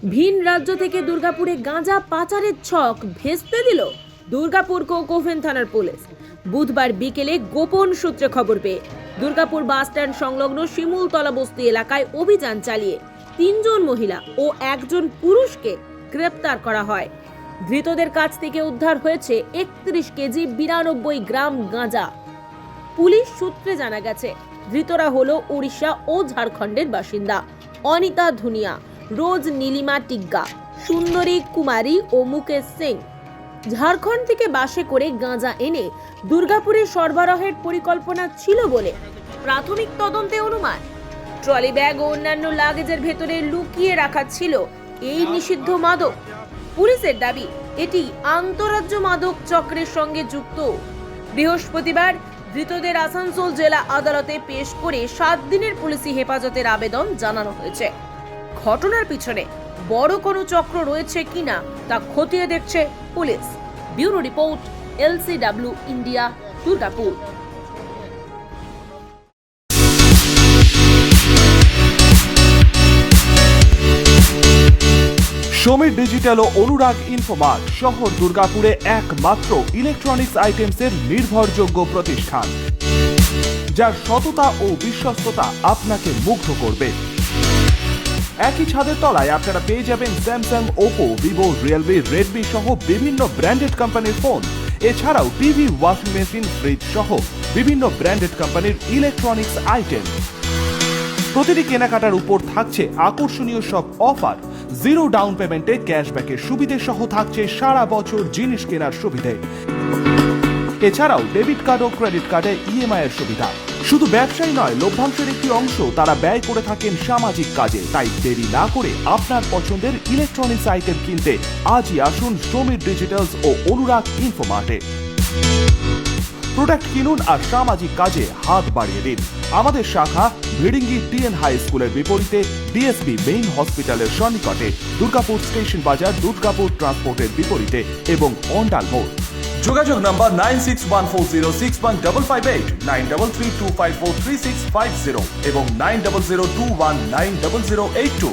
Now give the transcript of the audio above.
ভিন রাজ্য থেকে দুর্গাপুরে গাঁজা পাচারের ছক ভেস্তে দিল দুর্গাপুর কোকোভেন থানার পুলিশ। বুধবার বিকেলে গোপন সূত্রে খবর পেয়ে দুর্গাপুর বাস স্ট্যান্ড সংলগ্ন শিমুলতলা বস্তি এলাকায় অভিযান চালিয়ে 3 জন মহিলা ও 1 জন পুরুষকে গ্রেপ্তার করা হয়। ধৃতদের কাছ থেকে উদ্ধার হয়েছে 31 কেজি 92 গ্রাম গাঁজা। পুলিশ সূত্রে জানা গেছে ধৃতরা হলো ওড়িশা ও ঝাড়খণ্ডের বাসিন্দা অনিতা ধুনিয়া, রোজ নীলিমা টিগ্গা, সুন্দরী কুমারী ও মুকেশ সিং। ঝাড়খণ্ড থেকে বাসে করে গাঁজা এনে দুর্গাপুরে সরবরাহের পরিকল্পনা ছিল বলে প্রাথমিক তদন্তে অনুমান। ট্রলি ব্যাগ ও অন্যান্য লাগেজের ভেতরে লুকিয়ে রাখা ছিল এই নিষিদ্ধ মাদক। পুলিশের দাবি এটি আন্তঃরাজ্য মাদক চক্রের সঙ্গে যুক্ত। বৃহস্পতিবার ধৃতদের আসানসোল জেলা আদালতে পেশ করে 7 দিনের পুলিশি হেফাজতের আবেদন জানানো হয়েছে। ঘটনার পিছনে বড় কোনো চক্র রয়েছে কিনা তা খতিয়ে দেখছে পুলিশ। Bureau report, LCW India, Durgapur. Samir digital ও অনুরাগ ইনফোমার্ট শহর দুর্গাপুরে একমাত্র ইলেকট্রনিক্স আইটেমসের নির্ভরযোগ্য প্রতিষ্ঠান, যার সততা ও বিশ্বস্ততা আপনাকে মুগ্ধ করবে। একই ছাদের তলায় আপনারা পেয়ে যাবেন Samsung, Oppo, Vivo, Realme, Redmi সহ বিভিন্ন ব্র্যান্ডেড কোম্পানির ফোন। এছাড়াও টিভি, ওয়াশিং মেশিন, ফ্রিজ সহ বিভিন্ন ব্র্যান্ডেড কোম্পানির ইলেকট্রনিক্স আইটেম। প্রতিটি কেনাকাটার উপর থাকছে আকর্ষণীয় সব অফার। 0 ডাউন পেমেন্টে ক্যাশব্যাকের সুবিধে সহ থাকছে সারা বছর জিনিস কেনার সুবিধে। এছাড়াও ডেবিট কার্ড ও ক্রেডিট কার্ডে EMI এর সুবিধা। শুধু ব্যবসায়ী নয়, লভ্যাংশের একটি অংশ তারা ব্যয় করে থাকেন সামাজিক কাজে। তাই দেরি না করে আপনার পছন্দের ইলেকট্রনিক্স আইটেম কিনতে আজই আসুন সমীর ডিজিটালস ও অনুরাগ ইনফোমার্টে। প্রোডাক্ট কিনুন আর সামাজিক কাজে হাত বাড়িয়ে দিন। আমাদের শাখা ভিড়িঙ্গি TN হাই স্কুলের বিপরীতে, DSP মেইন হসপিটালের সন্নিকটে, দুর্গাপুর স্টেশন বাজার, দুর্গাপুর ট্রান্সপোর্টের বিপরীতে এবং অন্ডাল মোড়। যোগাযোগ নম্বর 9614061558, 9332543650 এবং 9002190082।